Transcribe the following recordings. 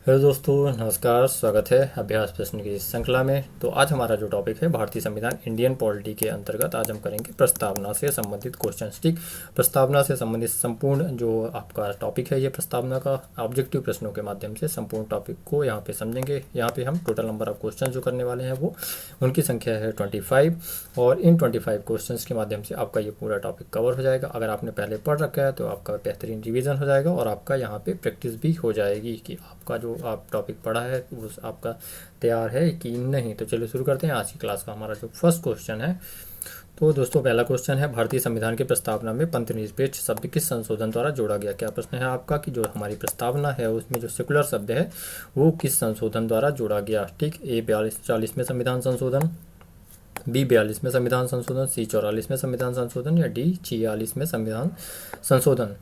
Hello दोस्तों, नमस्कार। स्वागत है अभ्यास प्रश्न की इस श्रृंखला में। तो आज हमारा जो टॉपिक है भारतीय संविधान इंडियन पॉलिटी के अंतर्गत आज हम करेंगे प्रस्तावना से संबंधित क्वेश्चंस। ठीक, प्रस्तावना से संबंधित संपूर्ण जो आपका टॉपिक है, ये प्रस्तावना का ऑब्जेक्टिव प्रश्नों के माध्यम से संपूर्ण टॉपिक को यहाँ पे समझेंगे। यहाँ पे हम टोटल नंबर ऑफ क्वेश्चन जो करने वाले हैं वो उनकी संख्या है 25, और इन 25 क्वेश्चन के माध्यम से आपका ये पूरा टॉपिक कवर हो जाएगा। अगर आपने पहले पढ़ रखा है तो आपका बेहतरीन रिविजन हो जाएगा और आपका यहाँ पे प्रैक्टिस भी हो जाएगी कि आपका जो आप टॉपिक पढ़ा है वो आपका तैयार है कि नहीं। तो चलिए शुरू करते हैं आज की क्लास का। हमारा जो फर्स्ट क्वेश्चन है, तो दोस्तों पहला क्वेश्चन है, भारतीय संविधान की प्रस्तावना में पंथनिरपेक्ष शब्द किस संशोधन द्वारा जोड़ा गया। क्या प्रश्न है आपका कि जो हमारी प्रस्तावना है उसमें जो सेकुलर शब्द है वो किस संशोधन द्वारा जोड़ा गया। ठीक, ए 42 में संविधान संशोधन, बी 42 में संविधान संशोधन, सी 44 में संविधान संशोधन, या डी 46 में संविधान संशोधन।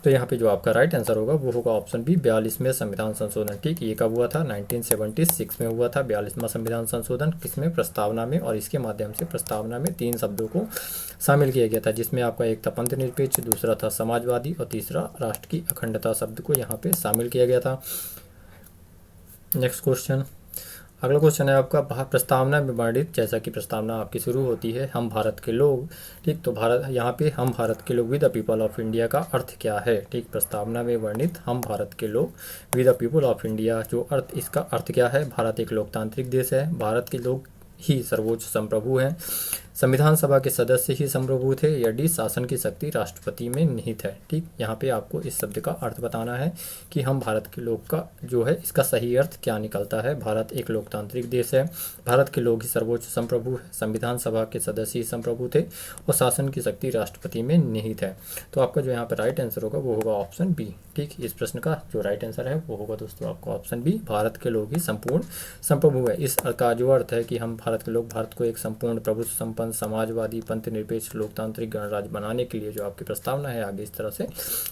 तो यहाँ पे जो आपका राइट आंसर होगा वो होगा ऑप्शन बी 42 में संविधान संशोधन। ठीक, ये कब हुआ था? 1976 में हुआ था 42वां संविधान संशोधन। किसमें? प्रस्तावना में। और इसके माध्यम से प्रस्तावना में 3 शब्दों को शामिल किया गया था, जिसमें आपका एक था पंथनिरपेक्ष, दूसरा था समाजवादी और तीसरा राष्ट्र की अखंडता शब्द को यहाँ पे शामिल किया गया था। नेक्स्ट क्वेश्चन, अगला क्वेश्चन है आपका, प्रस्तावना में वर्णित, जैसा कि प्रस्तावना आपकी शुरू होती है हम भारत के लोग। ठीक, तो भारत यहाँ पे हम भारत के लोग with the people of India का अर्थ क्या है। ठीक, प्रस्तावना में वर्णित हम भारत के लोग with the people of India, जो अर्थ, इसका अर्थ क्या है? भारत एक लोकतांत्रिक देश है, भारत के लोग ही सर्वोच्च संप्रभु हैं, संविधान सभा के सदस्य ही संप्रभु थे, या डी शासन की शक्ति राष्ट्रपति में निहित है। ठीक, यहाँ पे आपको इस शब्द का अर्थ बताना है कि हम भारत के लोग का जो है इसका सही अर्थ क्या निकलता है। भारत एक लोकतांत्रिक देश है, भारत के लोग ही सर्वोच्च संप्रभु है, संविधान सभा के सदस्य ही संप्रभु थे और शासन की शक्ति राष्ट्रपति में निहित है। तो आपका जो यहाँ पर राइट आंसर होगा वो होगा ऑप्शन बी। ठीक, इस प्रश्न का जो राइट आंसर है वो होगा दोस्तों आपका ऑप्शन बी, भारत के लोग ही संपूर्ण संप्रभु है। इस का जो अर्थ है कि हम भारत के लोग भारत को एक संपूर्ण प्रभुत्व संपन्न समाजवादी पंथनिरपेक्ष लोकतांत्रिक गणराज्य बनाने के लिए जो आपकी प्रस्तावना है आगे इस तरह से,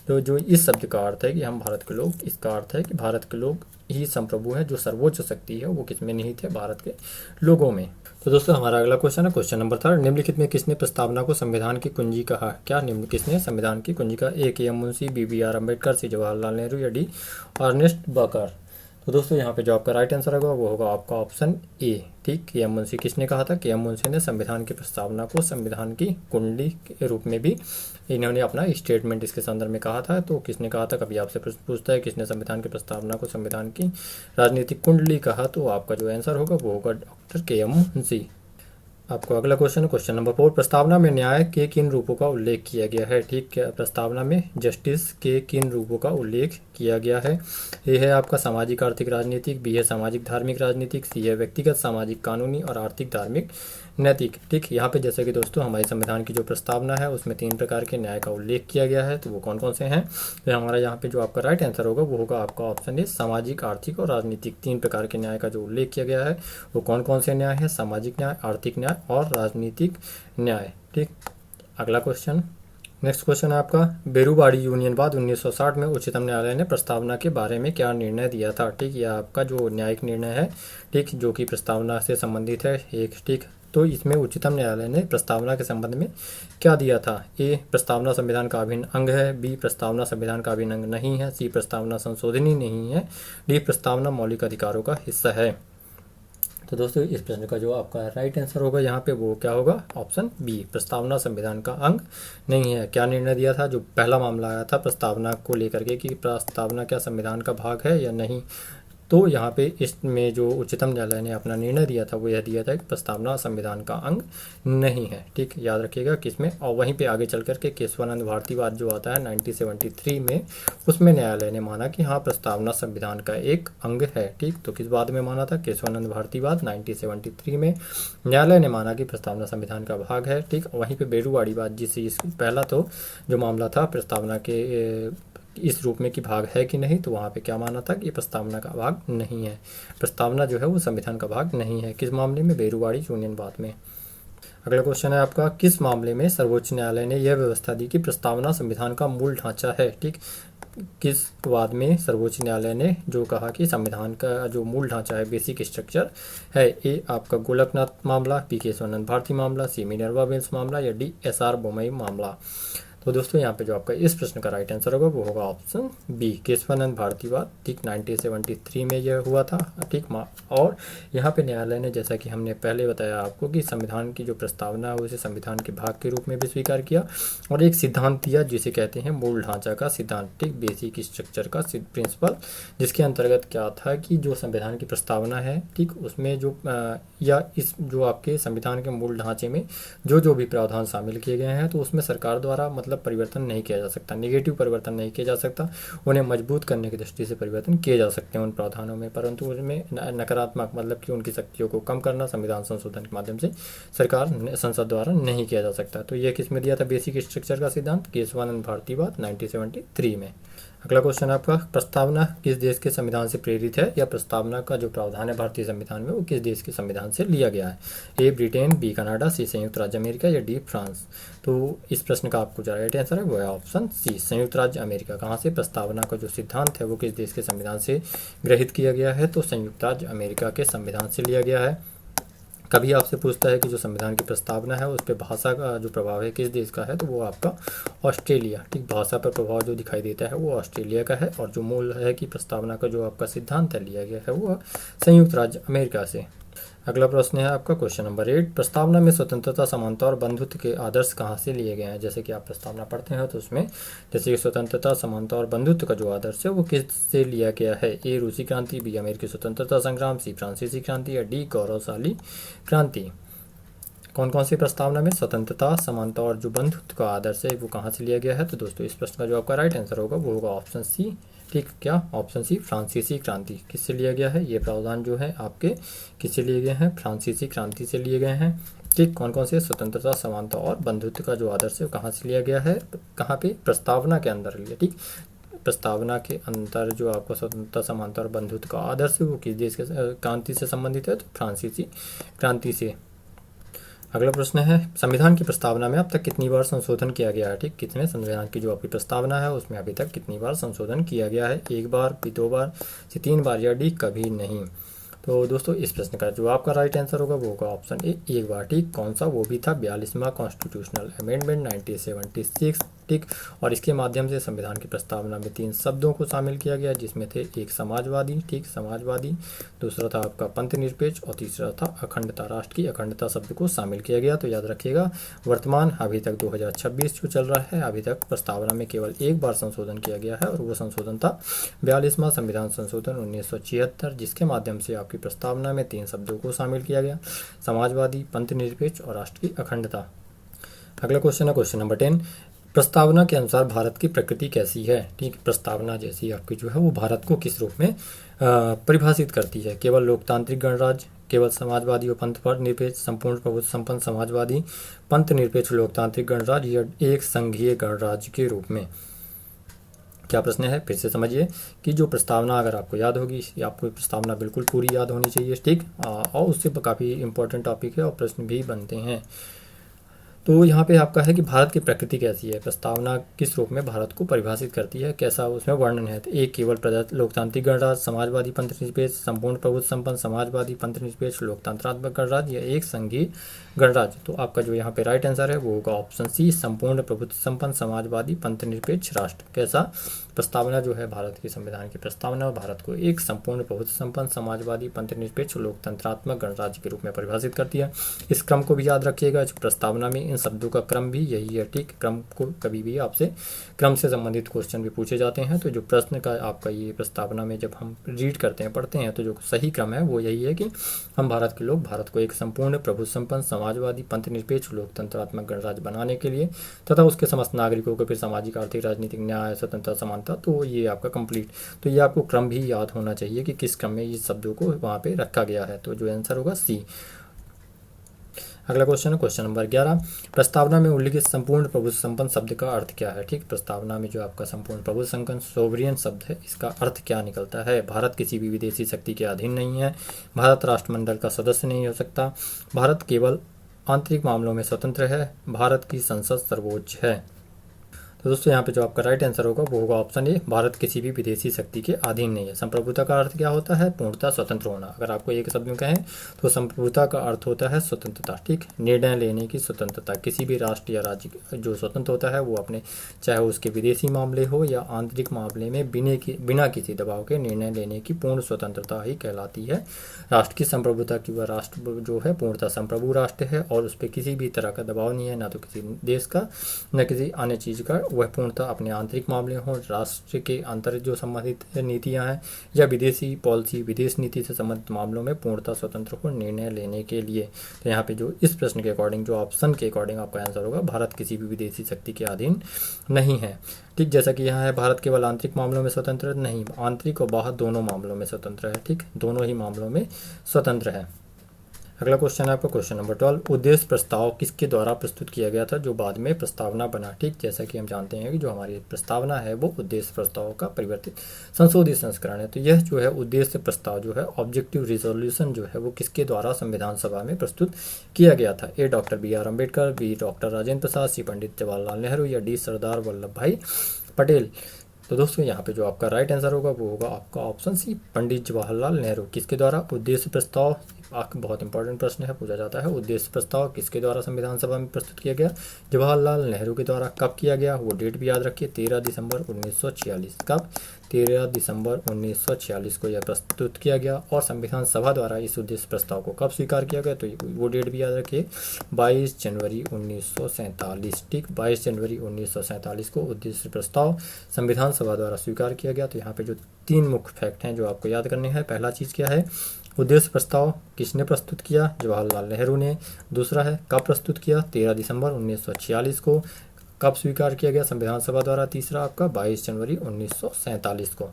तो जो इस शब्द का अर्थ है कि हम भारत के लोग, इसका अर्थ है कि भारत के लोग ही संप्रभु हैं, जो सर्वोच्च शक्ति है वो किसमें निहित है? भारत के लोगों में। तो दोस्तों हमारा अगला क्वेश्चन है क्वेश्चन नंबर 3, निम्नलिखित में किसने प्रस्तावना को संविधान की कुंजी कहा। क्या निम्न किसने संविधान की कुंजी कहा? A K M Munshi, B B R Ambedkar, C Jawaharlal Nehru, या डी अर्नेस्ट बकर। तो दोस्तों यहाँ पे जो आपका राइट आंसर होगा वो होगा आपका ऑप्शन ए। ठीक, के एम मुंशी किसने कहा था? के एम मुंशी ने संविधान की प्रस्तावना को संविधान की कुंडली के रूप में भी इन्होंने अपना स्टेटमेंट इसके संदर्भ में कहा था। तो किसने कहा था? कभी आपसे प्रश्न पूछता है किसने संविधान की प्रस्तावना को संविधान की राजनीतिक कुंडली कहा, तो आपका जो आंसर होगा वो होगा डॉक्टर के एम मुंशी। आपको अगला क्वेश्चन है क्वेश्चन नंबर 4, प्रस्तावना में न्याय के किन रूपों का उल्लेख किया गया है। ठीक, क्या प्रस्तावना में जस्टिस के किन रूपों का उल्लेख किया गया है? ए है आपका सामाजिक आर्थिक राजनीतिक, बी है सामाजिक धार्मिक राजनीतिक, सी है व्यक्तिगत सामाजिक कानूनी, और आर्थिक धार्मिक नैतिक। ठीक, यहाँ पे जैसे कि दोस्तों हमारे संविधान की जो प्रस्तावना है उसमें 3 प्रकार के न्याय का उल्लेख किया गया है, तो वो कौन कौन से हैं? तो हमारा यहाँ पे जो आपका राइट आंसर होगा वो होगा आपका ऑप्शन ए, सामाजिक आर्थिक और राजनीतिक। 3 प्रकार के न्याय का जो उल्लेख किया गया है वो कौन कौन से न्याय है? सामाजिक न्याय, आर्थिक न्याय और राजनीतिक न्याय। ठीक, अगला क्वेश्चन, नेक्स्ट क्वेश्चन है आपका, बेरूबाड़ी यूनियनवाद 1960 में उच्चतम न्यायालय ने प्रस्तावना के बारे में क्या निर्णय दिया था। ठीक, यह आपका जो न्यायिक निर्णय है, ठीक, जो कि प्रस्तावना से संबंधित है एक। ठीक, तो इसमें उच्चतम न्यायालय ने प्रस्तावना के संबंध में क्या दिया था? ए, प्रस्तावना संविधान का अभिन्न अंग है, बी, प्रस्तावना संविधान का अभिन्न अंग नहीं है, सी, प्रस्तावना संशोधनी नहीं है, डी, प्रस्तावना मौलिक अधिकारों का हिस्सा है। तो दोस्तों इस प्रश्न का जो आपका राइट आंसर होगा यहाँ पे वो क्या होगा? ऑप्शन बी, प्रस्तावना संविधान का अंग नहीं है। क्या निर्णय दिया था? जो पहला मामला आया था प्रस्तावना को लेकर के कि प्रस्तावना क्या संविधान का भाग है या नहीं, तो यहाँ पे इसमें जो उच्चतम न्यायालय ने अपना निर्णय दिया था वो यह दिया था कि प्रस्तावना संविधान का अंग नहीं है। ठीक, याद रखिएगा किसमें। और वहीं पे आगे चल करके केशवानंद भारतीवाद जो आता है 1973 में, उसमें न्यायालय ने माना कि हाँ प्रस्तावना संविधान का एक अंग है। ठीक, तो किस बात में माना था? केशवानंद भारतीवाद 1973 में न्यायालय ने माना कि प्रस्तावना संविधान का भाग है। ठीक, वहीं पर बेरूवाड़ीवाद जिसे पहला तो जो मामला था प्रस्तावना के इस रूप में कि भाग है कि नहीं, तो वहाँ पे क्या माना था कि ये प्रस्तावना का भाग नहीं है, प्रस्तावना जो है वो संविधान का भाग नहीं है। किस मामले में? बेरूवाड़ी यूनियनवाद में। अगला क्वेश्चन है आपका, किस मामले में सर्वोच्च न्यायालय ने यह व्यवस्था दी कि प्रस्तावना संविधान का मूल ढांचा है। ठीक, किस वाद में सर्वोच्च न्यायालय ने जो कहा कि संविधान का जो मूल ढांचा है, बेसिक स्ट्रक्चर है? ए आपका गोलकनाथ मामला, बी केशवानंद भारती मामला, सी मिनर्वा मिल्स मामला, या डी एस आर बोमई मामला। तो दोस्तों यहाँ पे जो आपका इस प्रश्न का राइट आंसर होगा वो होगा ऑप्शन बी, केशवानंद भारतीवाद, ठीक 1973 में यह हुआ था, ठीक। और यहाँ पे न्यायालय ने, जैसा कि हमने पहले बताया आपको, कि संविधान की जो प्रस्तावना है उसे संविधान के भाग के रूप में भी स्वीकार किया और एक सिद्धांत दिया जिसे कहते हैं मूल ढांचा का सिद्धांत, ठीक, बेसिक स्ट्रक्चर का प्रिंसिपल, जिसके अंतर्गत क्या था कि जो संविधान की प्रस्तावना है, ठीक, उसमें जो या इस जो आपके संविधान के मूल ढांचे में जो भी प्रावधान शामिल किए गए हैं तो उसमें सरकार द्वारा मतलब परिवर्तन नहीं किया जा सकता, नेगेटिव परिवर्तन नहीं किया जा सकता, उन्हें मजबूत करने की दृष्टि से परिवर्तन किए जा सकते हैं उन प्रावधानों में, परंतु उनमें नकारात्मक मतलब कि उनकी शक्तियों को कम करना संविधान संशोधन के माध्यम से सरकार संसद द्वारा नहीं किया जा सकता। तो यह किस में दिया था बेसिक स्ट्रक्चर का सिद्धांत? केशवानंद भारतीवाद 1973 में। अगला क्वेश्चन आपका, प्रस्तावना किस देश के संविधान से प्रेरित है, या प्रस्तावना का जो प्रावधान है भारतीय संविधान में वो किस देश के संविधान से लिया गया है? ए ब्रिटेन, बी कनाडा, सी संयुक्त राज्य अमेरिका या डी फ्रांस? तो इस प्रश्न का आपको जो राइट आंसर है वो है ऑप्शन सी, संयुक्त राज्य अमेरिका। कहाँ से? प्रस्तावना का जो सिद्धांत है वो किस देश के संविधान से ग्रहित किया गया है? तो संयुक्त राज्य अमेरिका के संविधान से लिया गया है। कभी आपसे पूछता है कि जो संविधान की प्रस्तावना है उस पर भाषा का जो प्रभाव है किस देश का है, तो वो आपका ऑस्ट्रेलिया, ठीक, भाषा पर प्रभाव जो दिखाई देता है वो ऑस्ट्रेलिया का है। और जो मूल है कि प्रस्तावना का जो आपका सिद्धांत है लिया गया है वो संयुक्त राज्य अमेरिका से। अगला प्रश्न है आपका क्वेश्चन नंबर 8, प्रस्तावना में स्वतंत्रता, समानता और बंधुत्व के आदर्श कहाँ से लिए गए हैं? जैसे कि आप प्रस्तावना पढ़ते हैं तो उसमें जैसे कि स्वतंत्रता, समानता और बंधुत्व का जो आदर्श है वो किस से लिया गया है? ए रूसी क्रांति, बी अमेरिकी स्वतंत्रता संग्राम, सी फ्रांसीसी क्रांति या डी गौरवशाली क्रांति? कौन कौन सी प्रस्तावना में स्वतंत्रता, समानता और जो बंधुत्व का आदर्श है वो कहाँ से लिया गया है? तो दोस्तों इस प्रश्न का जो आपका राइट आंसर होगा वो होगा ऑप्शन सी, ठीक, क्या? ऑप्शन सी, फ्रांसीसी क्रांति। किससे लिया गया है? ये प्रावधान जो है आपके किससे लिए गए हैं? फ्रांसीसी क्रांति से लिए गए हैं, ठीक। कौन कौन से? स्वतंत्रता, समानता और बंधुत्व का जो आदर्श है कहाँ से लिया गया है? कहाँ पे? प्रस्तावना के अंदर लिया, ठीक। प्रस्तावना के अंदर जो आपका स्वतंत्रता, समानता और बंधुत्व का आदर्श है वो किस देश के क्रांति से संबंधित है? तो फ्रांसीसी क्रांति से। अगला प्रश्न है, संविधान की प्रस्तावना में अब तक कितनी बार संशोधन किया गया है? ठीक, कितने संविधान की जो आपकी प्रस्तावना है उसमें अभी तक कितनी बार संशोधन किया गया है? एक बार, 2 बार, 3 बार या डी कभी नहीं? तो दोस्तों इस प्रश्न का जो आपका राइट आंसर होगा वो होगा ऑप्शन ए, एक बार, ठीक। कौन सा? वो भी था 42वां कॉन्स्टिट्यूशनल अमेंडमेंट 1976, ठीक। और इसके माध्यम से संविधान की प्रस्तावना में 3 शब्दों को शामिल किया गया जिसमें थे एक समाजवादी, ठीक, समाजवादी, दूसरा था आपका पंथ निरपेक्ष और तीसरा था अखंडता, राष्ट्र की अखंडता शब्द को शामिल किया गया। तो याद रखिएगा वर्तमान अभी तक 2026 जो चल रहा है अभी तक प्रस्तावना में केवल एक बार संशोधन किया गया है और वो संशोधन था 42वां संविधान संशोधन 1976, जिसके माध्यम से आपकी प्रस्तावना में 3 शब्दों को शामिल किया गया, समाजवादी, पंथ निरपेक्ष और राष्ट्र की अखंडता। अगला क्वेश्चन है क्वेश्चन नंबर 10, प्रस्तावना के अनुसार भारत की प्रकृति कैसी है? ठीक, प्रस्तावना जैसी आपकी जो है वो भारत को किस रूप में परिभाषित करती है? केवल लोकतांत्रिक गणराज्य, केवल समाजवादी और पंथ पर निरपेक्ष, संपूर्ण प्रभुत्व संपन्न समाजवादी, पंथ निरपेक्ष लोकतांत्रिक गणराज्य या एक संघीय गणराज्य के रूप में? क्या प्रश्न है? फिर से समझिए कि जो प्रस्तावना अगर आपको याद होगी, आपको प्रस्तावना बिल्कुल पूरी याद होनी चाहिए, ठीक। और उससे काफ़ी इंपॉर्टेंट टॉपिक है और प्रश्न भी बनते हैं। तो यहाँ पे आपका है कि भारत की प्रकृति कैसी है? प्रस्तावना किस रूप में भारत को परिभाषित करती है, कैसा उसमें वर्णन है? तो एक केवल लोकतांत्रिक गणराज्य, समाजवादी पंथ निरपेक्ष, संपूर्ण प्रभुत्व संपन्न समाजवादी पंथ निरपेक्ष लोकतंत्रात्मक गणराज्य या एक संघीय गणराज्य? तो आपका जो यहाँ पे राइट आंसर है वो होगा ऑप्शन सी, संपूर्ण प्रभुत्व संपन्न समाजवादी पंथ निरपेक्ष राष्ट्र। कैसा? प्रस्तावना जो है भारत के संविधान की प्रस्तावना भारत को एक संपूर्ण प्रभुत्व संपन्न समाजवादी पंथ निरपेक्ष लोकतंत्रात्मक गणराज्य के रूप में परिभाषित करती है। इस क्रम को भी याद रखिएगा, जो प्रस्तावना में इन शब्दों का क्रम भी यही है, ठीक। क्रम को कभी भी आपसे क्रम से संबंधित क्वेश्चन भी पूछे जाते हैं, तो जो प्रश्न का आपका ये प्रस्तावना में जब हम रीड करते हैं, पढ़ते हैं, तो जो सही क्रम है वो यही है कि हम भारत के लोग भारत को एक संपूर्ण प्रभुत्व संपन्न समाजवादी पंथ निरपेक्ष लोकतंत्रात्मक गणराज्य बनाने के लिए तथा उसके समस्त नागरिकों को फिर सामाजिक, आर्थिक, राजनीतिक न्याय, स्वतंत्रता, समानता, तो ये आपका कंप्लीट। तो ये आपको क्रम भी याद होना चाहिए कि किस क्रम में ये शब्दों को वहाँ पे रखा गया है। तो जो आंसर होगा सी। अगला क्वेश्चन है क्वेश्चन नंबर 11, प्रस्तावना में उल्लिखित संपूर्ण प्रभुत्व संपन्न शब्द का अर्थ क्या है? ठीक, प्रस्तावना में जो आपका संपूर्ण प्रभुत्व संपन्न सोवरियन शब्द है इसका अर्थ क्या निकलता है? भारत किसी भी विदेशी शक्ति के अधीन नहीं है, भारत राष्ट्रमंडल का सदस्य नहीं हो सकता, भारत केवल आंतरिक मामलों में स्वतंत्र है, भारत की संसद सर्वोच्च है। तो दोस्तों यहाँ पे जो आपका राइट आंसर होगा वो होगा ऑप्शन ए, भारत किसी भी विदेशी शक्ति के अधीन नहीं है। संप्रभुता का अर्थ क्या होता है? पूर्णतः स्वतंत्र होना। अगर आपको एक शब्द में कहें तो संप्रभुता का अर्थ होता है स्वतंत्रता, ठीक, निर्णय लेने की स्वतंत्रता। किसी भी राष्ट्र या राज्य जो स्वतंत्र होता है वो अपने, चाहे उसके विदेशी मामले हो या आंतरिक मामले में बिना किसी दबाव के निर्णय लेने की पूर्ण स्वतंत्रता ही कहलाती है राष्ट्र की संप्रभुता की। वह राष्ट्र जो है पूर्णतः संप्रभु राष्ट्र है और उस पर किसी भी तरह का दबाव नहीं है, ना तो किसी देश का न किसी अन्य चीज़ का। वह पूर्णतः अपने आंतरिक मामले हों, राष्ट्र के अंतर जो संबंधित नीतियां हैं या विदेशी पॉलिसी, विदेश नीति से संबंधित मामलों में पूर्णतः स्वतंत्र हो निर्णय लेने के लिए। तो यहाँ पे जो इस प्रश्न के अकॉर्डिंग, जो ऑप्शन के अकॉर्डिंग आपका आंसर होगा, भारत किसी भी विदेशी शक्ति के अधीन नहीं है। ठीक, जैसा कि यहाँ है भारत केवल आंतरिक मामलों में स्वतंत्र नहीं, आंतरिक और बाहर दोनों मामलों में स्वतंत्र है। ठीक, दोनों ही मामलों में स्वतंत्र है। अगला क्वेश्चन है आपका क्वेश्चन नंबर 12, उद्देश्य प्रस्ताव किसके द्वारा प्रस्तुत किया गया था जो बाद में प्रस्तावना बना? ठीक, जैसा कि हम जानते हैं कि जो हमारी प्रस्तावना है वो उद्देश्य प्रस्ताव का परिवर्तित संशोधित संस्करण है। तो यह जो है उद्देश्य प्रस्ताव जो है, ऑब्जेक्टिव रिजोल्यूशन जो है, वो किसके द्वारा संविधान सभा में प्रस्तुत किया गया था? A doctor BR Ambedkar, B doctor Rajendra Prasad, C Pandit Jawaharlal Nehru या डी सरदार वल्लभ भाई पटेल। तो दोस्तों यहाँ पे जो आपका राइट आंसर होगा वो होगा आपका ऑप्शन सी, पंडित जवाहरलाल नेहरू। किसके द्वारा? उद्देश्य प्रस्ताव, बहुत इंपॉर्टेंट प्रश्न है, पूछा जाता है। उद्देश्य प्रस्ताव किसके द्वारा संविधान सभा में प्रस्तुत किया गया? जवाहरलाल नेहरू के द्वारा। कब किया गया? वो डेट भी याद रखिए, 13 दिसंबर 1946। कब? 13 दिसंबर 1946 को यह प्रस्तुत किया गया। और संविधान सभा द्वारा इस उद्देश्य प्रस्ताव को कब स्वीकार किया गया? तो वो डेट भी याद रखिए, 22 जनवरी 1947। ठीक, 22 जनवरी 1947 को उद्देश्य प्रस्ताव संविधान सभा द्वारा स्वीकार किया गया। तो यहाँ पे जो 3 मुख्य फैक्ट हैं जो आपको याद करने हैं, पहला चीज़ क्या है? उद्देश्य प्रस्ताव किसने प्रस्तुत किया? जवाहरलाल नेहरू ने। दूसरा है कब प्रस्तुत किया? 13 दिसंबर 1946 को। कब स्वीकार किया गया संविधान सभा द्वारा? तीसरा आपका 22 जनवरी 1947 को।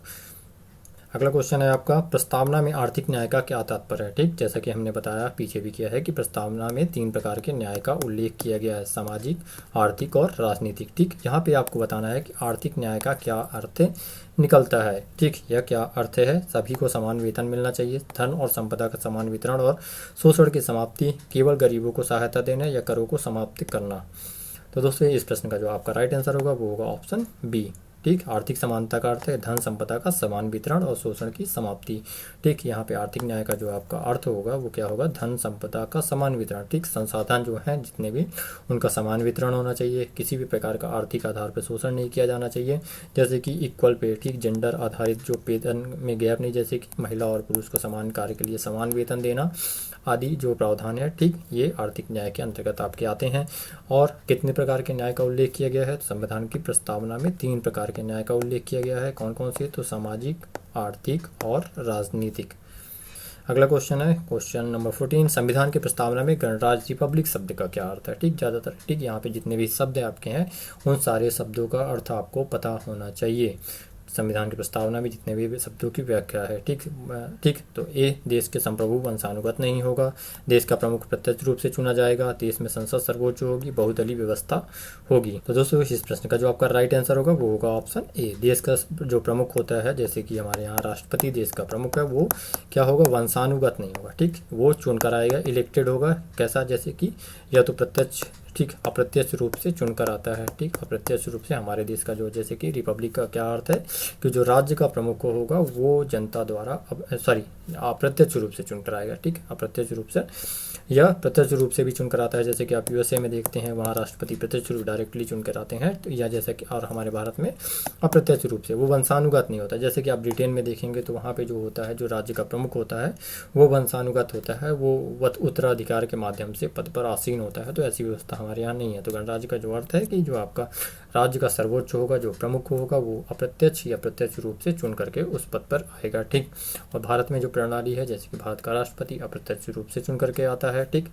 अगला क्वेश्चन है आपका, प्रस्तावना में आर्थिक न्याय का क्या तात्पर्य है? ठीक, जैसा कि हमने बताया, पीछे भी किया है कि प्रस्तावना में 3 प्रकार के न्याय का उल्लेख किया गया है, सामाजिक, आर्थिक और राजनीतिक। ठीक, यहाँ पे आपको बताना है कि आर्थिक न्याय का क्या अर्थ निकलता है। ठीक, यह क्या अर्थ है? सभी को समान वेतन मिलना चाहिए, धन और संपदा का समान वितरण और शोषण की समाप्ति, केवल गरीबों को सहायता देना या करों को समाप्त करना। तो दोस्तों इस प्रश्न का जो आपका राइट आंसर होगा वो होगा ऑप्शन बी। ठीक, आर्थिक समानता का अर्थ है धन संपदा का समान वितरण और शोषण की समाप्ति। ठीक, यहाँ पे आर्थिक न्याय का जो आपका अर्थ होगा वो क्या होगा? धन संपदा का समान वितरण। ठीक, संसाधन जो हैं जितने भी, उनका समान वितरण होना चाहिए, किसी भी प्रकार का आर्थिक आधार पर शोषण नहीं किया जाना चाहिए, जैसे कि इक्वल पे। ठीक, जेंडर आधारित जो वेतन में गैप नहीं, जैसे कि महिला और पुरुष को समान कार्य के लिए समान वेतन देना आदि जो प्रावधान है, ठीक, ये आर्थिक न्याय के अंतर्गत आपके आते हैं। और कितने प्रकार के न्याय का उल्लेख किया गया है? संविधान की प्रस्तावना में 3 प्रकार के न्याय का उल्लेख किया गया है। कौन कौन से? तो सामाजिक, आर्थिक और राजनीतिक। अगला क्वेश्चन है क्वेश्चन नंबर 14, संविधान की प्रस्तावना में गणराज्य रिपब्लिक शब्द का क्या अर्थ है? ठीक, ज़्यादातर, ठीक, यहाँ पे जितने भी शब्द आपके हैं उन सारे शब्दों का अर्थ आपको पता होना चाहिए। संविधान की प्रस्तावना में जितने भी शब्दों की व्याख्या है। ठीक, तो ए, देश के संप्रभु वंशानुगत नहीं होगा, देश का प्रमुख प्रत्यक्ष रूप से चुना जाएगा, देश में संसद सर्वोच्च होगी, बहुदलीय व्यवस्था होगी। तो दोस्तों इस प्रश्न का जो आपका राइट आंसर होगा वो होगा ऑप्शन ए, देश का जो प्रमुख होता है, जैसे कि हमारे यहाँ राष्ट्रपति देश का प्रमुख है, वो क्या होगा? वंशानुगत नहीं होगा। ठीक, वो चुनकर आएगा, इलेक्टेड होगा। कैसा? जैसे कि या तो प्रत्यक्ष, ठीक, अप्रत्यक्ष रूप से चुनकर आता है। ठीक, अप्रत्यक्ष रूप से हमारे देश का जो, जैसे कि रिपब्लिक का क्या अर्थ है कि जो राज्य का प्रमुख होगा वो जनता द्वारा, अप्रत्यक्ष रूप से चुनकर आएगा। ठीक, अप्रत्यक्ष रूप से या प्रत्यक्ष रूप से भी चुनकर आता है, जैसे कि आप USA में देखते हैं, वहाँ राष्ट्रपति प्रत्यक्ष रूप डायरेक्टली चुनकर आते हैं। तो या जैसे कि, और हमारे भारत में अप्रत्यक्ष रूप से, वो वंशानुगत नहीं होता। जैसे कि आप ब्रिटेन में देखेंगे तो वहाँ पे जो होता है, जो राज्य का प्रमुख होता है वो वंशानुगत होता है, वो उत्तराधिकार के माध्यम से पद पर आसीन होता है। तो ऐसी व्यवस्था हमारे यहाँ नहीं है। तो गणराज्य का जो अर्थ है कि जो आपका राज्य का सर्वोच्च होगा, जो प्रमुख होगा, वो अप्रत्यक्ष या प्रत्यक्ष रूप से चुन करके उस पद पर आएगा। ठीक, और भारत में जो प्रणाली है, जैसे कि भारत का राष्ट्रपति अप्रत्यक्ष रूप से चुन करके आता है। ठीक,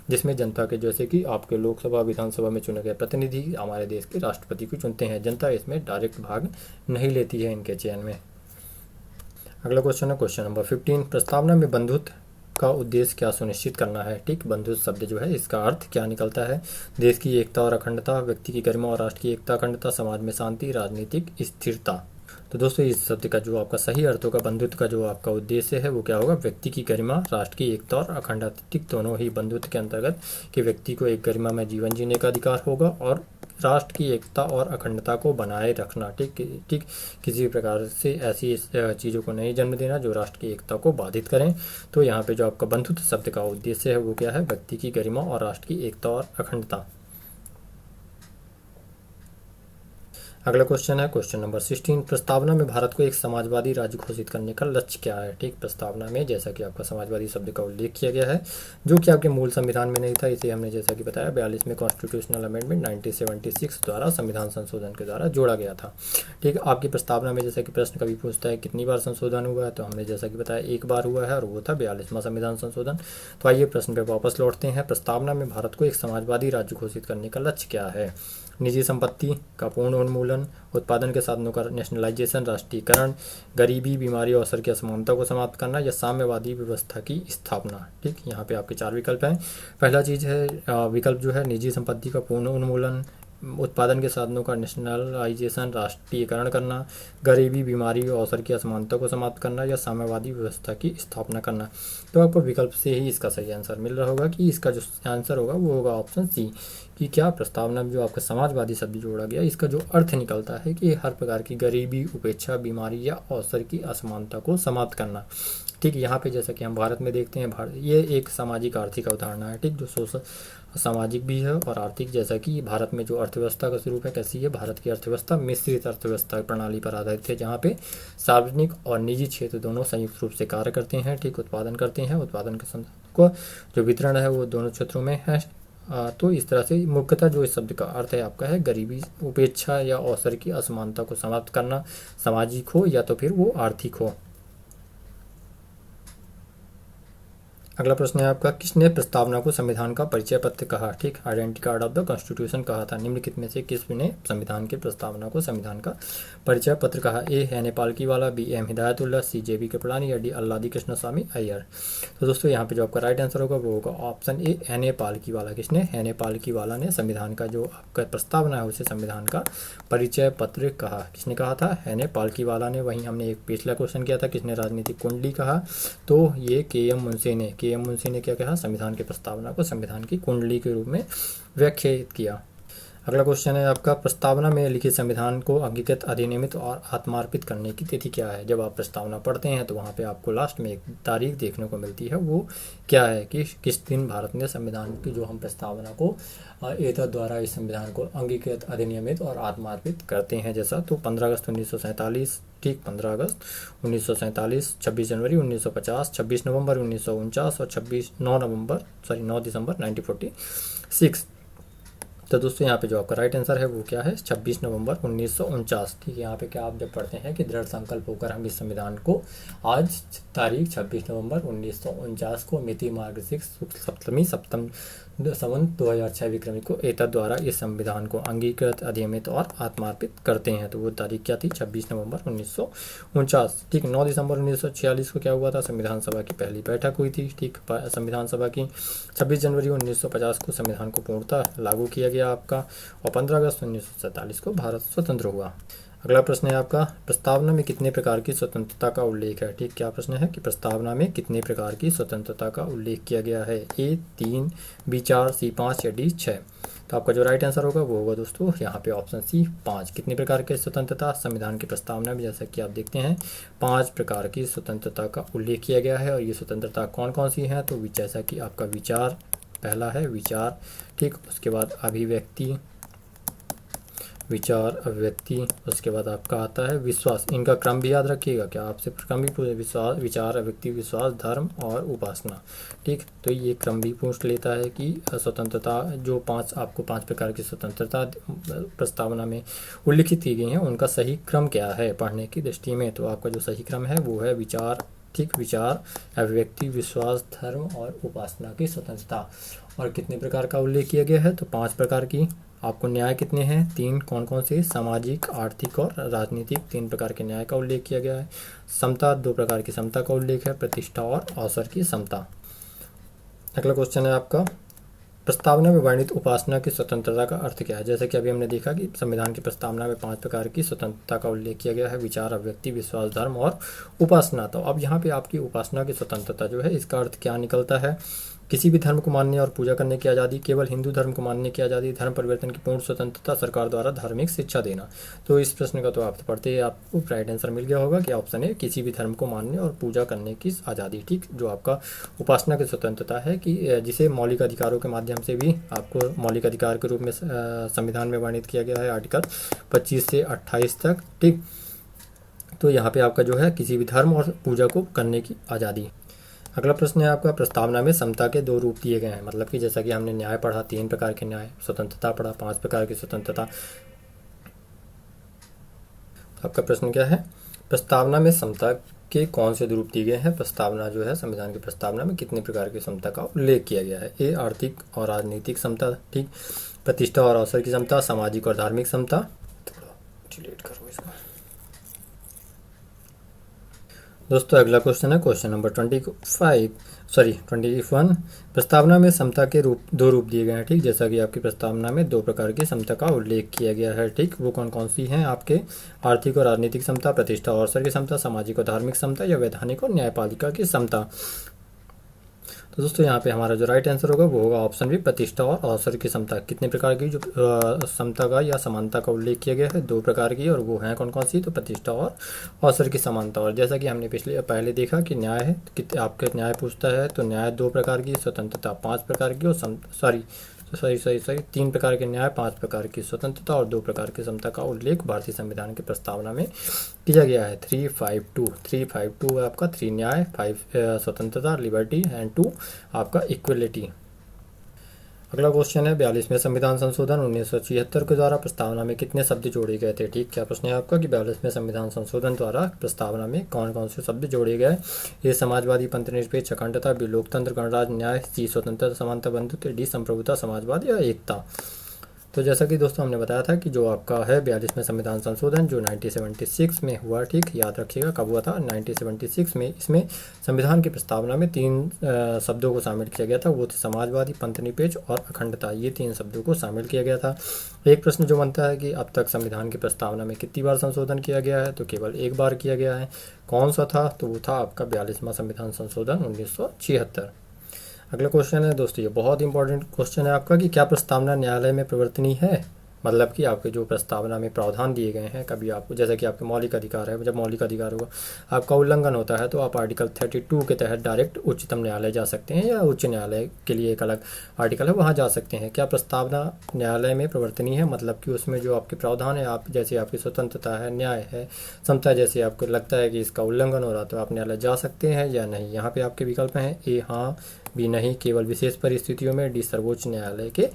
जिसमें जनता के, जैसे कि आपके लोकसभा विधानसभा में चुने गए प्रतिनिधि हमारे देश के राष्ट्रपति को चुनते हैं, जनता इसमें डायरेक्ट भाग नहीं लेती है इनके चयन में। अगला क्वेश्चन है क्वेश्चन नंबर 15, प्रस्तावना में बंधुत्व का उद्देश्य क्या सुनिश्चित करना है? ठीक, बंधुत्व शब्द जो है इसका अर्थ क्या निकलता है? देश की एकता और अखंडता, व्यक्ति की गरिमा और राष्ट्र की एकता अखंडता, समाज में शांति, राजनीतिक स्थिरता। तो दोस्तों इस शब्द का जो आपका सही अर्थ होगा, बंधुत्व का जो आपका उद्देश्य है वो क्या होगा? व्यक्ति की गरिमा, राष्ट्र की एकता और अखंडता। ठीक, दोनों ही बंधुत्व के अंतर्गत कि व्यक्ति को एक गरिमा में जीवन जीने का अधिकार होगा और राष्ट्र की एकता और अखंडता को बनाए रखना। ठीक ठीक, किसी भी प्रकार से ऐसी चीज़ों को नहीं जन्म देना जो राष्ट्र की एकता को बाधित करें। तो यहाँ पे जो आपका बंधुत्व शब्द का उद्देश्य है वो क्या है? व्यक्ति की गरिमा और राष्ट्र की एकता और अखंडता। अगला क्वेश्चन है क्वेश्चन नंबर 16। प्रस्तावना में भारत को एक समाजवादी राज्य घोषित करने का लक्ष्य क्या है? ठीक, प्रस्तावना में जैसा कि आपका समाजवादी शब्द का उल्लेख किया गया है जो कि आपके मूल संविधान में नहीं था। इसे हमने जैसा कि बताया 42वें कॉन्स्टिट्यूशनल अमेंडमेंट 1976 द्वारा संविधान संशोधन के द्वारा जोड़ा गया था। ठीक, आपकी प्रस्तावना में जैसा कि प्रश्न कभी पूछता है कितनी बार संशोधन हुआ है, तो हमने जैसा कि बताया एक बार हुआ है और वो था 42वां संविधान संशोधन। तो आइए प्रश्न पर वापस लौटते हैं। प्रस्तावना में भारत को एक समाजवादी राज्य घोषित करने का लक्ष्य क्या है? निजी संपत्ति का पूर्ण उन्मूलन, उत्पादन के साधनों का नेशनलाइजेशन, राष्ट्रीयकरण, गरीबी, बीमारी और अवसर की असमानता को समाप्त करना या साम्यवादी व्यवस्था की स्थापना। ठीक, यहाँ पे आपके 4 विकल्प हैं। पहला चीज़ है विकल्प जो है निजी संपत्ति का पूर्ण उन्मूलन, उत्पादन के साधनों का नेशनलाइजेशन, राष्ट्रीयकरण करना, गरीबी, बीमारी और अवसर की असमानता को समाप्त करना या साम्यवादी व्यवस्था की स्थापना करना। तो आपको विकल्प से ही इसका सही आंसर मिल रहा होगा कि इसका जो आंसर होगा वो होगा ऑप्शन सी, कि क्या प्रस्तावना में जो आपका समाजवादी शब्द जोड़ा गया इसका जो अर्थ निकलता है कि हर प्रकार की गरीबी, उपेक्षा, बीमारी या अवसर की असमानता को समाप्त करना। ठीक, यहाँ पे जैसा कि हम भारत में देखते हैं, ये एक सामाजिक आर्थिक अवधारणा है। ठीक, जो सोशल सामाजिक भी है और आर्थिक। जैसा कि भारत में जो अर्थव्यवस्था का स्वरूप है कैसी है? भारत की अर्थव्यवस्था मिश्रित अर्थव्यवस्था प्रणाली पर आधारित है जहाँ पे सार्वजनिक और निजी क्षेत्र दोनों संयुक्त रूप से कार्य करते हैं। ठीक, उत्पादन करते हैं। उत्पादन के संसाधन को जो वितरण है वो दोनों क्षेत्रों में है। तो इस तरह से मुख्यतः जो इस शब्द का अर्थ है आपका है गरीबी, उपेक्षा या अवसर की असमानता को समाप्त करना, सामाजिक हो या तो फिर वो आर्थिक हो। अगला प्रश्न है आपका, किसने प्रस्तावना को संविधान का परिचय पत्र कहा? ठीक, identity card of the constitution कहा था। निम्नलिखित में से किसने संविधान की प्रस्तावना को संविधान का परिचय पत्र कहा? ए है नेपाल वाला, बी एम हिदायतुल्लाह, सी जे बी कृपलानी या डी अल्लादी कृष्ण स्वामी अय्यर। तो दोस्तों यहाँ पे जो आपका राइट आंसर होगा वो होगा ऑप्शन ए है नेपाल वाला। किसने? है नेपाल वाला ने संविधान का जो आपका प्रस्तावना है उसे संविधान का परिचय पत्र कहा। किसने कहा था? है नेपाल वाला ने। वहीं हमने एक पिछला क्वेश्चन किया था किसने राजनीतिक कुंडली कहा, तो ये के एम मुंशी ने क्या कहा? संविधान की प्रस्तावना को संविधान की कुंडली के रूप में व्याख्यायित किया। अगला क्वेश्चन है आपका, प्रस्तावना में लिखित संविधान को अंगीकृत, अधिनियमित और आत्मार्पित करने की तिथि क्या है? जब आप प्रस्तावना पढ़ते हैं तो वहाँ पे आपको लास्ट में एक तारीख देखने को मिलती है, वो क्या है कि किस दिन भारत ने संविधान की जो हम प्रस्तावना को एतद द्वारा इस संविधान को अंगीकृत, अधिनियमित और आत्मार्पित करते हैं। जैसा तो 15 अगस्त 1947, ठीक 15 अगस्त 1947, 26 जनवरी 1950, 26 नवंबर 1949 और 9 दिसंबर 1946। तो दोस्तों यहाँ पे जो आपका राइट आंसर है वो क्या है? 26 नवंबर 1949। ठीक है, यहाँ पे क्या आप जब पढ़ते हैं कि दृढ़ संकल्प होकर हम इस संविधान को आज तारीख 26 नवंबर 1949 को मिति मार्गशीर्ष सप्तमी सप्तम संवत 2006 विक्रमी को एतद द्वारा इस संविधान को अंगीकृत, अधिनियमित और आत्मार्पित करते हैं। तो वो तारीख क्या थी? 26 नवंबर 1949। ठीक, 9 दिसंबर 1946 को क्या हुआ था? संविधान सभा की पहली बैठक हुई थी। ठीक, संविधान सभा की 26 जनवरी 1950 को संविधान को पूर्णतः लागू किया गया आपका, और 15 अगस्त 1947 को भारत स्वतंत्र हुआ। अगला प्रश्न है आपका, प्रस्तावना में कितने प्रकार की स्वतंत्रता का उल्लेख है? ठीक, क्या प्रश्न है कि प्रस्तावना में कितने प्रकार की स्वतंत्रता का उल्लेख किया गया है? ए 3, बी 4, सी 5 या डी 6। तो आपका जो राइट आंसर होगा वो होगा दोस्तों यहाँ पे ऑप्शन सी 5। कितने प्रकार की स्वतंत्रता? संविधान की प्रस्तावना में जैसा कि आप देखते हैं 5 प्रकार की स्वतंत्रता का उल्लेख किया गया है। और ये स्वतंत्रता कौन कौन सी हैं? तो जैसा कि आपका विचार, पहला है विचार, ठीक, उसके बाद अभिव्यक्ति, विचार, अभिव्यक्ति, उसके बाद आपका आता है विश्वास। इनका क्रम भी याद रखिएगा, क्या आपसे क्रम भी पूछे? विश्वास, विचार, अभिव्यक्ति, विश्वास, धर्म और उपासना। ठीक, तो ये क्रम भी पूछ लेता है कि स्वतंत्रता जो 5 प्रकार की स्वतंत्रता प्रस्तावना में उल्लिखित की गई हैं उनका सही क्रम क्या है पढ़ने की दृष्टि में। तो आपका जो सही क्रम है वो है विचार, ठीक, विचार, अभिव्यक्ति, विश्वास, धर्म और उपासना की स्वतंत्रता। और कितने प्रकार का उल्लेख किया गया है? तो 5 प्रकार की। आपको न्याय कितने हैं? 3। कौन कौन से? सामाजिक, आर्थिक और राजनीतिक। 3 प्रकार के न्याय का उल्लेख किया गया है। समता, 2 प्रकार की समता का उल्लेख है। प्रतिष्ठा और अवसर की समता। अगला क्वेश्चन है आपका, प्रस्तावना में वर्णित उपासना की स्वतंत्रता का अर्थ क्या है? जैसे कि अभी हमने देखा कि संविधान की प्रस्तावना में 5 प्रकार की स्वतंत्रता का उल्लेख किया गया है, विचार, अभिव्यक्ति, विश्वास, धर्म और उपासना। तो अब यहाँ पे आपकी उपासना की स्वतंत्रता जो है इसका अर्थ क्या निकलता है किसी भी धर्म को मानने और पूजा करने की आज़ादी, केवल हिंदू धर्म को मानने की आज़ादी, धर्म परिवर्तन की पूर्ण स्वतंत्रता, सरकार द्वारा धार्मिक शिक्षा देना। तो इस प्रश्न का तो आप पढ़ते ही आपको राइट आंसर मिल गया होगा कि ऑप्शन है किसी भी धर्म को मानने और पूजा करने की आज़ादी। ठीक, जो आपका उपासना की स्वतंत्रता है कि जिसे मौलिक अधिकारों के माध्यम से भी आपको मौलिक अधिकार के रूप में संविधान में वर्णित किया गया है आर्टिकल 25 से 28 तक। ठीक, तो यहाँ पे आपका जो है किसी भी धर्म और पूजा को करने की आज़ादी। अगला प्रश्न है आपका, प्रस्तावना में समता के 2 रूप दिए गए हैं। मतलब कि जैसा कि हमने न्याय पढ़ा, 3 प्रकार के न्याय, स्वतंत्रता पढ़ा, 5 प्रकार की स्वतंत्रता। आपका प्रश्न क्या है, प्रस्तावना में समता के कौन से रूप दिए गए हैं। प्रस्तावना जो है, संविधान की प्रस्तावना में कितने प्रकार की समता का उल्लेख किया गया है। ए, आर्थिक और राजनीतिक समता, ठीक, प्रतिष्ठा और अवसर की समता, सामाजिक और धार्मिक समता। थोड़ा डिलीट करो इसको। दोस्तों अगला क्वेश्चन है क्वेश्चन नंबर 21। प्रस्तावना में समता के 2 रूप दिए गए हैं। ठीक, जैसा कि आपकी प्रस्तावना में 2 प्रकार की समता का उल्लेख किया गया है। ठीक, वो कौन कौन सी हैं आपके, आर्थिक और राजनीतिक समता, प्रतिष्ठा और अवसर की समता, सामाजिक और धार्मिक समता, या वैधानिक और न्यायपालिका की समता। तो दोस्तों यहाँ पे हमारा जो राइट आंसर होगा वो होगा ऑप्शन बी, प्रतिष्ठा और अवसर की समता। कितने प्रकार की जो समता का या समानता का उल्लेख किया गया है, 2 प्रकार की, और वो हैं कौन कौन सी, तो प्रतिष्ठा और अवसर की समानता। और जैसा कि हमने पहले देखा कि न्याय है, आपके न्याय पूछता है तो न्याय 2 प्रकार की, स्वतंत्रता 5 प्रकार की, और 3 प्रकार के न्याय, 5 प्रकार की स्वतंत्रता और 2 प्रकार की समता का उल्लेख भारतीय संविधान की प्रस्तावना में किया गया है। 352 है आपका, 3 न्याय, 5 स्वतंत्रता, लिबर्टी, एंड 2 आपका इक्वलिटी। अगला क्वेश्चन है 42वें संविधान संशोधन 1976 के द्वारा प्रस्तावना में कितने शब्द जोड़े गए थे। ठीक, क्या प्रश्न है आपका कि 42वें संविधान संशोधन द्वारा प्रस्तावना में कौन कौन से शब्द जोड़े गए। ए, समाजवादी, पंथनिरपेक्ष, अखंडता, बी, लोकतंत्र, गणराज्य, न्याय, सी, स्वतंत्रता, समानता, बंधुत्व, डी, संप्रभुता, समाजवाद, या एकता। तो जैसा कि दोस्तों हमने बताया था कि जो आपका है 42वें संविधान संशोधन जो 1976 में हुआ, ठीक, याद रखिएगा कब हुआ था, 1976 में। इसमें संविधान की प्रस्तावना में 3 शब्दों को शामिल किया गया था, वो थे समाजवादी, पंथनिरपेक्ष और अखंडता। ये 3 शब्दों को शामिल किया गया था। एक प्रश्न जो बनता है कि अब तक संविधान की प्रस्तावना में कितनी बार संशोधन किया गया है, तो केवल 1 बार किया गया है। कौन सा था, तो वो था आपका 42वां संविधान संशोधन 1976। अगला क्वेश्चन है दोस्तों, ये बहुत इंपॉर्टेंट क्वेश्चन है आपका कि क्या प्रस्तावना न्यायालय में परिवर्तनीय है। मतलब कि आपके जो प्रस्तावना में प्रावधान दिए गए हैं, कभी आपको जैसा कि आपके मौलिक अधिकार है, जब मौलिक अधिकारों का आपका उल्लंघन होता है तो आप आर्टिकल 32 के तहत डायरेक्ट उच्चतम न्यायालय जा सकते हैं, या उच्च न्यायालय के लिए एक अलग आर्टिकल है वहाँ जा सकते हैं। क्या प्रस्तावना न्यायालय में परिवर्तनीय है, मतलब कि उसमें जो आपके प्रावधान है, आप जैसे आपकी स्वतंत्रता है, न्याय है, समता, जैसे आपको लगता है कि इसका उल्लंघन हो रहा तो आप न्यायालय जा सकते हैं या नहीं। यहाँ पे आपके विकल्प हैं, ए हाँ, बी नहीं, केवल विशेष परिस्थितियों में, डी सर्वोच्च न्यायालय के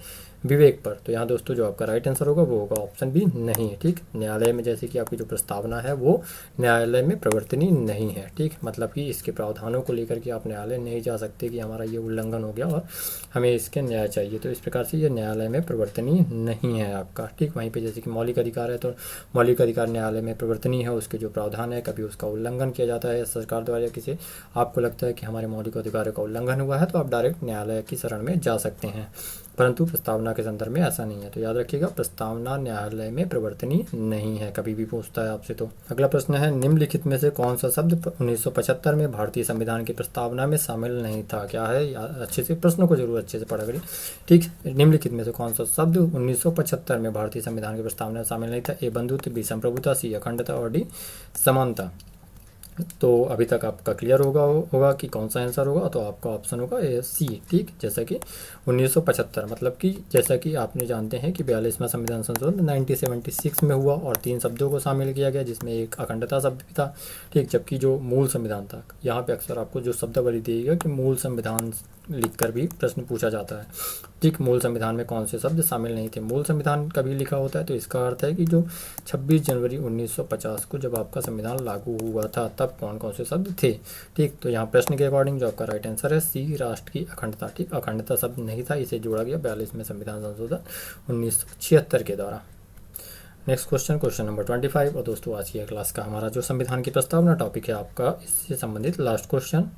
विवेक पर। तो यहाँ दोस्तों जो आपका राइट आंसर होगा वो होगा ऑप्शन बी, नहीं। ठीक, न्यायालय में जैसे कि आपकी जो प्रस्तावना है वो न्यायालय में परिवर्तनीय नहीं है। ठीक, मतलब कि इसके प्रावधानों को लेकर के आप न्यायालय नहीं जा सकते कि हमारा ये उल्लंघन हो गया और हमें इसके न्याय चाहिए, तो इस प्रकार से ये न्यायालय में परिवर्तनीय नहीं है आपका। ठीक, वहीं पर जैसे कि मौलिक अधिकार है तो मौलिक अधिकार न्यायालय में परिवर्तनीय है, उसके जो प्रावधान है कभी उसका उल्लंघन किया जाता है सरकार द्वारा, या किसी आपको लगता है कि हमारे मौलिक अधिकारों का उल्लंघन हुआ है तो आप डायरेक्ट न्यायालय की शरण में जा सकते हैं, परंतु प्रस्तावना के संदर्भ में ऐसा नहीं है। तो याद रखिएगा प्रस्तावना न्यायालय में परिवर्तनीय नहीं है, कभी भी पूछता है आपसे तो। अगला प्रश्न है निम्नलिखित में से कौन सा शब्द 1975 में भारतीय संविधान की प्रस्तावना में शामिल नहीं था। क्या है, अच्छे से प्रश्न को जरूर अच्छे से पढ़ा करिए। ठीक, निम्नलिखित में से कौन सा शब्द 1975 में भारतीय संविधान की प्रस्तावना में शामिल नहीं था। ए, बंधुत्व, बी, संप्रभुता, सी, अखंडता, और डी, समानता। तो अभी तक आपका क्लियर होगा कि कौन सा आंसर होगा, तो आपका ऑप्शन होगा ए, सी। ठीक, जैसा कि 1975 मतलब कि जैसा कि आपने जानते हैं कि 42वां संविधान संशोधन 1976 में हुआ और 3 शब्दों को शामिल किया गया, जिसमें एक अखंडता शब्द भी था। ठीक, जबकि जो मूल संविधान था, यहाँ पे अक्सर आपको जो शब्दावली दिएगा कि मूल संविधान लिखकर भी प्रश्न पूछा जाता है। ठीक, मूल संविधान में कौन से शब्द शामिल नहीं थे। मूल संविधान कभी लिखा होता है तो इसका अर्थ है कि जो 26 जनवरी 1950 को जब आपका संविधान लागू हुआ था तब कौन कौन से शब्द थे। ठीक, तो यहाँ प्रश्न के अकॉर्डिंग जो आपका राइट आंसर है सी, राष्ट्र की अखंडता। ठीक, अखंडता शब्द नहीं था, इसे जोड़ा गया 42वें संविधान संशोधन 1976 के द्वारा। Next question number 25। और दोस्तों आज की क्लास का हमारा जो संविधान की प्रस्तावना टॉपिक है आपका, इससे संबंधित लास्ट क्वेश्चन।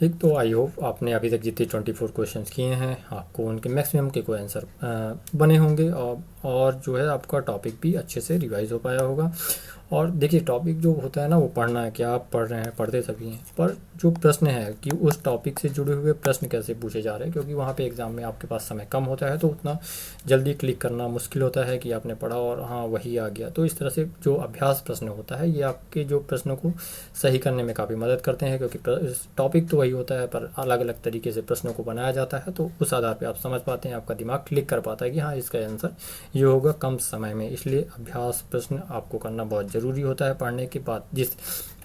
ठीक, तो आई होप आपने अभी तक जितने 24 क्वेश्चंस किए हैं आपको उनके मैक्सिमम के कोई आंसर बने होंगे, और जो है आपका टॉपिक भी अच्छे से रिवाइज हो पाया होगा। और देखिए टॉपिक जो होता है ना वो पढ़ना है, क्या आप पढ़ रहे हैं, पढ़ते सभी हैं, पर जो प्रश्न है कि उस टॉपिक से जुड़े हुए प्रश्न कैसे पूछे जा रहे हैं, क्योंकि वहाँ पे एग्ज़ाम में आपके पास समय कम होता है तो उतना जल्दी क्लिक करना मुश्किल होता है कि आपने पढ़ा और हाँ वही आ गया। तो इस तरह से जो अभ्यास प्रश्न होता है ये आपके जो प्रश्नों को सही करने में काफ़ी मदद करते हैं, क्योंकि टॉपिक तो वही होता है पर अलग अलग तरीके से प्रश्नों को बनाया जाता है, तो उस आधार पर आप समझ पाते हैं, आपका दिमाग क्लिक कर पाता है कि हाँ इसका आंसर ये होगा कम समय में। इसलिए अभ्यास प्रश्न आपको करना बहुत ज़रूरी होता है पढ़ने के बाद। जिस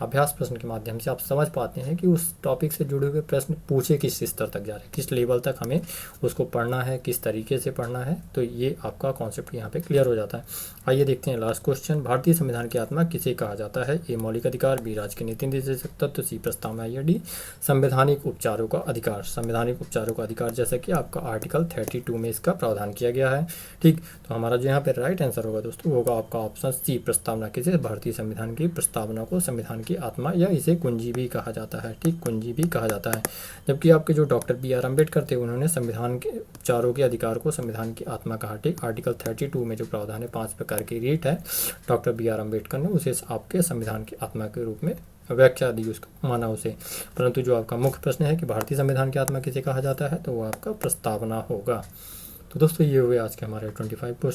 अभ्यास प्रश्न के माध्यम से आप समझ पाते हैं कि उस टॉपिक से जुड़े हुए प्रश्न पूछे किस स्तर तक जा रहे हैं, किस लेवल तक हमें उसको पढ़ना है, किस तरीके से पढ़ना है, तो ये आपका कॉन्सेप्ट यहाँ पे क्लियर हो जाता है। आइए देखते हैं लास्ट क्वेश्चन। भारतीय संविधान की आत्मा किसे कहा जाता है? ए मौलिक अधिकार, बी राज के नीति निर्देशक तत्व, सी प्रस्तावना या डी संवैधानिक उपचारों का अधिकार। संवैधानिक उपचारों का अधिकार जैसा कि आपका आर्टिकल 32 में इसका प्रावधान किया गया है। ठीक, तो हमारा जो यहाँ पे राइट आंसर होगा दोस्तों होगा आपका ऑप्शन सी प्रस्तावना। किसे? भारतीय संविधान की प्रस्तावना को संविधान की आत्मा या इसे कुंजी भी कहा जाता है। ठीक, कुंजी भी कहा जाता है। जबकि आपके जो डॉक्टर बी.आर. अम्बेडकर थे उन्होंने संविधान के उपचारों के अधिकार को संविधान की आत्मा कहा। ठीक, आर्टिकल 32 में जो प्रावधान है 5 प्रकार की रीट है, डॉक्टर बी.आर. अम्बेडकर ने उसे आपके संविधान की आत्मा के रूप में व्याख्या दी, उसको माना उसे। परंतु जो आपका मुख्य प्रश्न है कि भारतीय संविधान की आत्मा किसे कहा जाता है, तो वो आपका प्रस्तावना होगा। तो दोस्तों ये हुए आज के हमारे 25 क्वेश्चन।